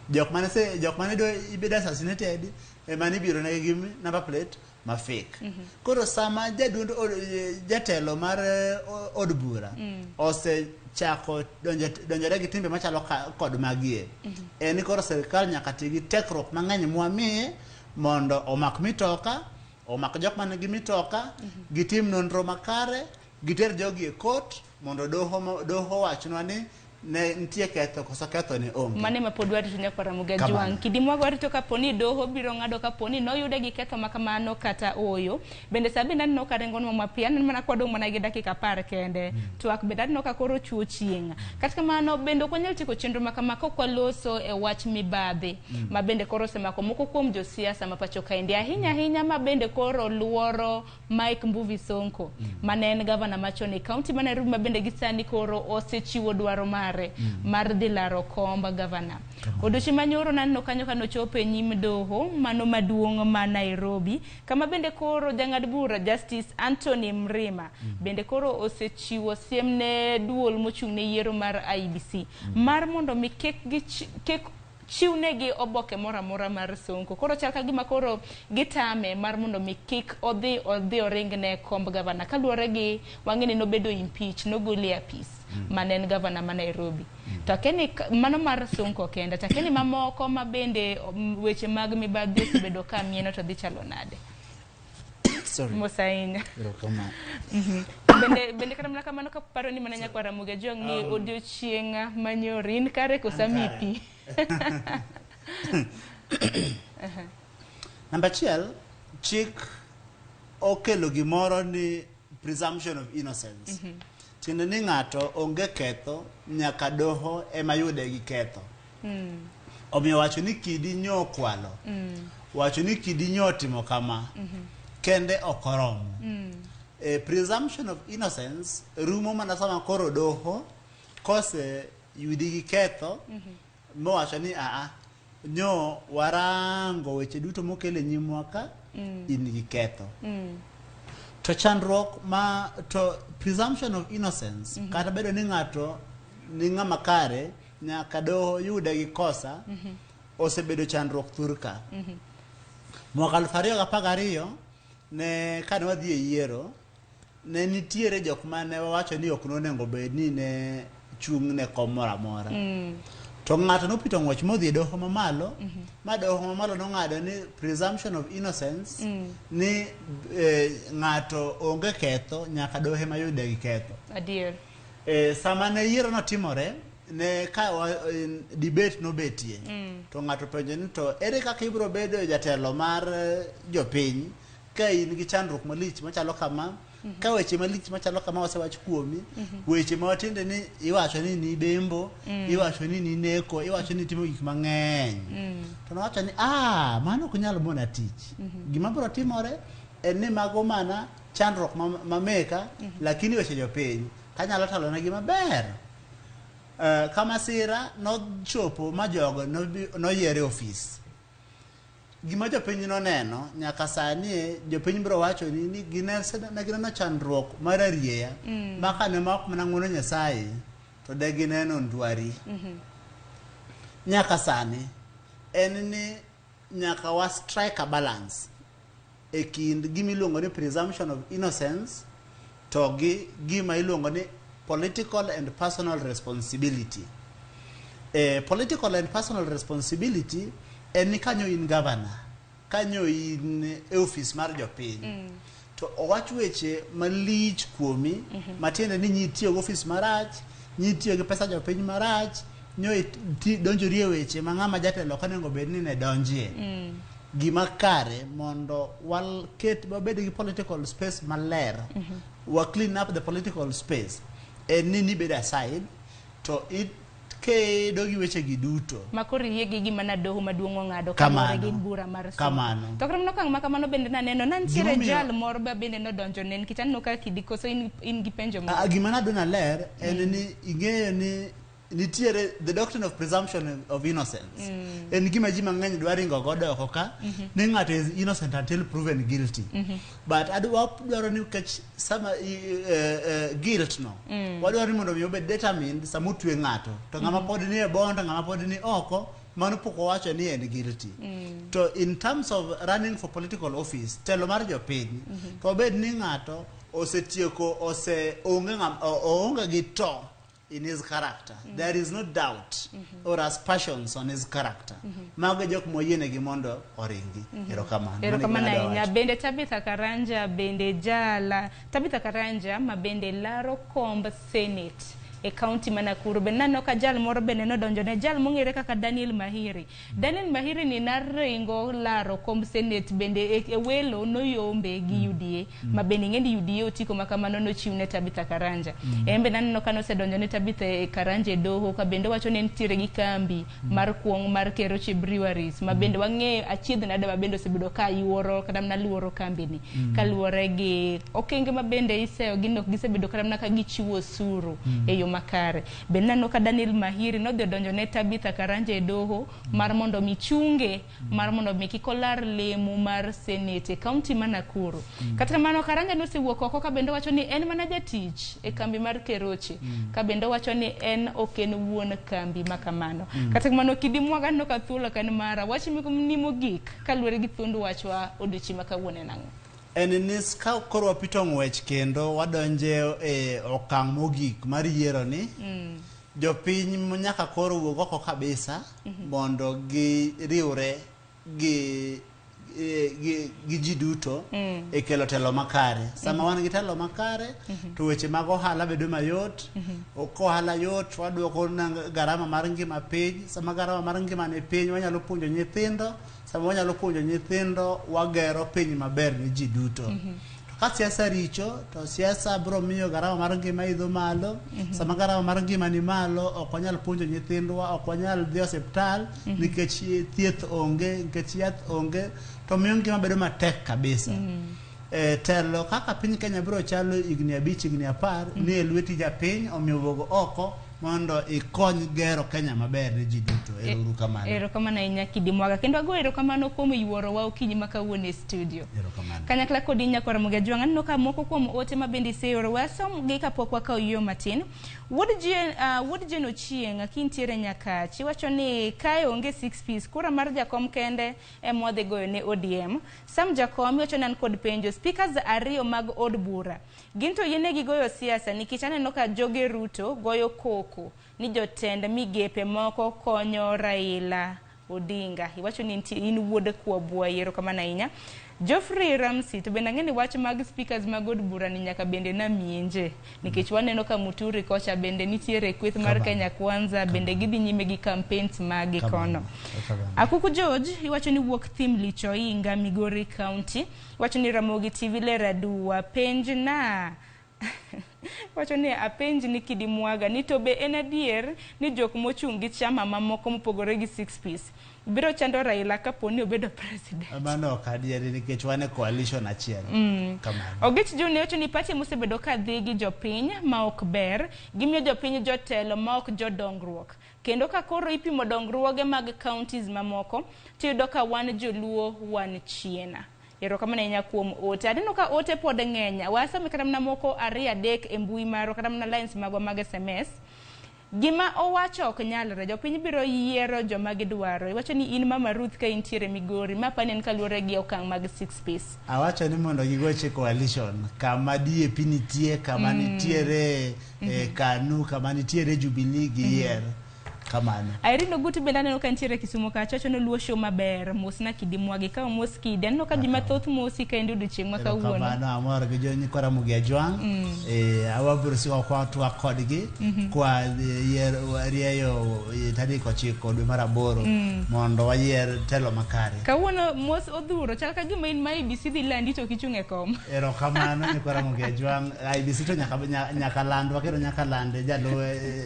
jok mane do ibed assassinated mane biro ne gi number plate ma fake koro sama jatelo mar od bura ose chako donjore gi timbe machalo kod magie en koro sirikal nyaka ti gi tekruok mang'eny mwamiye mondo omak mitoka omak jok man gi mitoka gitim nonro makare giter jogi e court mondo doho wachnwa ni ne nitie ketho koso ketho ne onge mane ma pod wari tunya kwa Ramogi Juang kidimwa wari to kaponi doho biro ng'ado kaponi noyude gi ketho makamano kata oyo bende sabi nan no karengo no mapia nan mana kwadong mana gi dakika 10 kende to ak bende no ka koro chuo chieng kata kamano bende ko nyal tiko chenro makamako kwa loso e wach mibadhi ma bende koro sema ko moko kuom jo siasa ma Pacho kaende ahinya ma bende koro luoro Mike Mbuvi Sonko manen governor machoni county ma Nairobi ma bende gisani koro osechiwo dwaro mar dhi laro komba gavana. Odochi manyoro nanno kanyo kano chope nyim doho mano maduong' ma Nairobi kama bende koro jang'ad bura Justice Anthony Mrima bende koro osechiwo siem ne duol mochung' ne yiero mar IBC mar mondo mi kek chiwnegi oboke mora mar Sonko koro chal ka gima koro gitame mar mondo mi kik odhi oringne komb gavana kaluwore gi wang'eni nobedo impeach nogoli apis manen gavana ma Nairobi takeni mano mar Sonko kenda takeni mamoko ma bende weche mag mibadhi osebedo ka mieno to dhi chalo nade. Sorry. Musainya. Bende kata mana kamano ka paro ni mananya kwa Ramogi Juang ni odiochienga manyorin kare kosamipi. Number 12 chik okelo gimoro ni presumption of innocence tiende ni ng'ato onge ketho nyaka doho ema yude gi ketho omiyo wacho ni kidi nyokwalo wacho ni kidi nyotimo kama kende okoromo presumption of innocence rumo mana sama koro doho kose yudi gi ketho mo wacho ni nyo warango weche duto mokele nyimwa ka in gi ketho to chandruok ma to presumption of innocence kata bedo ni ng'ato ni ng'ama kare nyaka doho yude gi kosa osebedo chandruok thurka mwaka 2012 ne kane wadhi e yiero ne nitiere jok mane wawacho ni ok nonengo bed ni ne chung' ne kom moro amora. To ng'ato nopito ng'wech modhi e doho mamalo, ma doho mamalo nong'ado ni presumption of innocence, ni ng'ato onge ketho nyaka doho ema yude gi ketho. Adier. Sama ne yiero notimore, ne ka debate nobetie, to ng'ato penjo ni to ere kaka ibiro bedo jatelo mar jopiny ka in gi chandruok malich machalo kama, ka weche malich machalo kama osewach kuomi, weche mawatinde ni iwacho ni bembo, iwacho ni neko, iwacho ni timo gik mang'eny. To nawacho ni mano ok nyalo mona tich. Gima biro timore en ni mago mana chandruok mameka, lakini weche jopiny kanyalo talo na gima ber. Kama sira nochopo ma jogo noyiere ofis. Gima jopiny noneno nyaka sani jopiny biro wacho ni gineno chandruok mar arieya maka ne ma ok mana ng'wono Nyasaye to de gineno ndwari. Nyaka sani en ni nyaka wa strike a balance e kind gima iluongo ni presumption of innocence to gi gima iluongo ni political and personal responsibility. Political and personal responsibility en ni kanyo in governor, kanyo in e office mar jopiny, to owach weche malich kuomi, matiende ni nyitiyo gi office marach, nyitiyo gi pesa jopiny marach, donjori e weche ma ng'ama jatelo onego bed ni ne donjie. Gima kare mondo wabed gi political space maler, wa clean up the political space, en ni bed aside to kedo gi weche gi duto makori yegi gima na doho maduong' ong'ado kamore gi bura mar somo. To kram nokang' makamano bende naneno nantiere jal moro bende nodonjo nen kichano ka kidiko so in gi penjo moro. Gima nadona ler en ni ing'eyo ni nitiere the doctrine of presumption of innocence. En gima ji mang'eny dwaringo godo oko ka ni ng'ato is innocent until proven guilty. But wadwaro ni sama guilt no wadwaro ni mondo mi obed determined sama utwe ng'ato to ng'ama pod ni e bond, ng'ama pod ni oko, mano pok owacho ni en guilty. To in terms of running for political office, telo mar jopiny to obed ni ng'ato osetieko onge gi to in his character. There is no doubt or aspersions on his character. Mago jok moyiene gi mondo oringi. Erokamano ahinya. Bende Tabitha Karanja bende jala. Tabitha Karanja ma bende laro komb Senate e county Nakuru. Benano ka jal moro bende nodonjo ne jal mong'ere kaka Daniel Mahiri. Daniel Mahiri ni naringo laro komb Senate bende e welo noyombe gi UDA. Ma bende ng'endi UDA otiko makamano nochiwne Tabitha Karanja. Embe naneno ka nosedonjo ne Tabitha Karanja e doho ka bende wacho ni nitiere gi kambi mar kuong' mar Keroche Breweries. Ma bende wang'eyo achiedh nade ma bende osebedo ka yuoro kata mana luoro kambi ni. Kaluwore gi okenge ma bende iseyo ginok gisebedo kata mana ka gichiwo osuru e yo makare. Benano ka Daniel Mahiri nodhi donjo ne Tabitha Karanja e doho mar mondo mi chunge, mar mondo mi kikolar lemo mar Senate e county ma Nakuru. Kata kamano Karanja nosewuok oko ka bende wacho ni en mana jatich e kambi mar Keroche. Ka bende wacho ni en oken wuon kambi makamano. Kata kamano kidimwaga no ka thuolo kan mara wachi ni mogik kaluwore gi thuond wachwa odiochieng' ma kawuono nang'o. En ni ka koro wapito ng'wech kendo wadonje e okang' mogik mar yiero ni jopiny nyaka koro wuog oko kabisa mondo giriwre gi ji duto e kelo telo makare. Sama wan gi telo makare to weche mag ohala bedo mayot. Ohala yot, waduoko garama mar ngima piny. Sama garama mar ngima ni piny, wanyalo puonjo nyithindo. Sama wanyalo puonjo nyithindo, wagero piny maber ni ji duto. To ka siasa richo, to siasa biro miyo garama mar ngima idho malo. Sama garama mar ngima ni malo, ok wanyal puonjo nyithindwa, ok wanyal dhi osiptal nikech thieth onge, nikech yath onge, to miyo ngima bedo matek kabisa. Telo kaka piny Kenya biro chalo higni 5, higni 10 ni e lweti japiny, omiyo wuog oko mondo ikony gero Kenya maber ne ji duto. Erokamano. Erokamano ahinya Kidimwaga. Kendo ago erokamano kuom yuoro wa okinyi ma kawuono e studio. Erokamano. Kanyakla kodi nyako Ramogi Ajwang' aneno ka moko kuom ote ma bende iseoro wasom gi kapok wakawo yo matin. Wuod Jane Ochieng' kintiere Nyakachi wacho ni kae onge 6 piece kura mar jakom kende modhi goyo ne ODM. Sam Jakom wacho nan kod penjo speakers ariyo mag od bura. Ginto yiene gi goyo siasa nikech aneno ka Joge Ruto goyo koko koko ni jotend migepe moko konyo Raila Odinga. Iwacho ni in wuode kwabwa yero kama na inya. Geoffrey Ramsey to bende ng'eni wach mag speakers mag od bura ni nyaka bende na mienje nikech waneno ka Muturi kocha bende nitiere kweth mar Kenya Kwanza bende gidhi nyime gi campaigns mag kono. Akuku George iwacho ni wuok thim licho inga Migori County, iwacho ni Ramogi TV lera duwa penj na wacho ni apenj ni kidimwaga ni to be en adier ni jok mochung' gi chama mamoko mopogore gi 6 piece biro chando Raila kaponi obedo president. Mano kadieri nikech wane coalition achiel. Kamano. Ogich June wacho ni party mosebedo ka dhi gi jopiny ma ok ber, gimiyo jopiny jotelo ma ok jodongruok. Kendo ka koro ipimo dongruoge mag counties mamoko, tiyudo ka wan joluo wan chiena. Yero kama na inya kuom ote. Adeno ka ote pod ng'enya. Wasame kata mna moko 2-3 e mbui maro kata mna lines magwa mag SMS. Gima owacho ok nyalre. Jopiny biro yiero joma gidwaro. Iwacho ni in Mama Ruth ka intiere Migori. Mapani en kaluwore gi okang' mag 6 piece. Awacho ni mondo gigoche coalition. Kama DAP nitie, kama nitiere KANU, kama nitiere Jubilee giyier. Kamano. Irene Ogutu benda neno ka ntiere Kisumu ka chacho no luo show maber mosna kidimwagi ka mos kiden no ka jima thoth mosi ka endu chieng' maka wuono. Kamano amor gi joni kora Ramogi ajwang awabro si kwa twa kodgi kwa yer rieyo tarik 9 dwe mar 8 mondo wayier telo makare. Kawuono mos odhuro chal ka gima in ma IBC dhi landi to kichung' e kom. Ero kamano ni kwa Ramogi ajwang IBC to nyaka land wakero nyaka lande jalo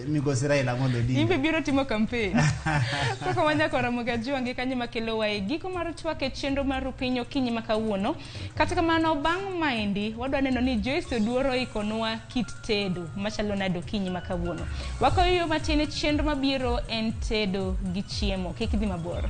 migosi Raila Amolo Odinga. Imbe biro timo campaign. Koko wanya kwa Ramogi ajwang kanyo makelo wae giko mar chwake chenro mar piny okinyi makawuono. Kata kamano bang' maendi wadwa neno ni Joyce Oduoro ikonwa kit tedo machalo nado kinyi makawuono. Wako yo matine chenro mabiro en tedo gi chiemo. Kik dhi maboro.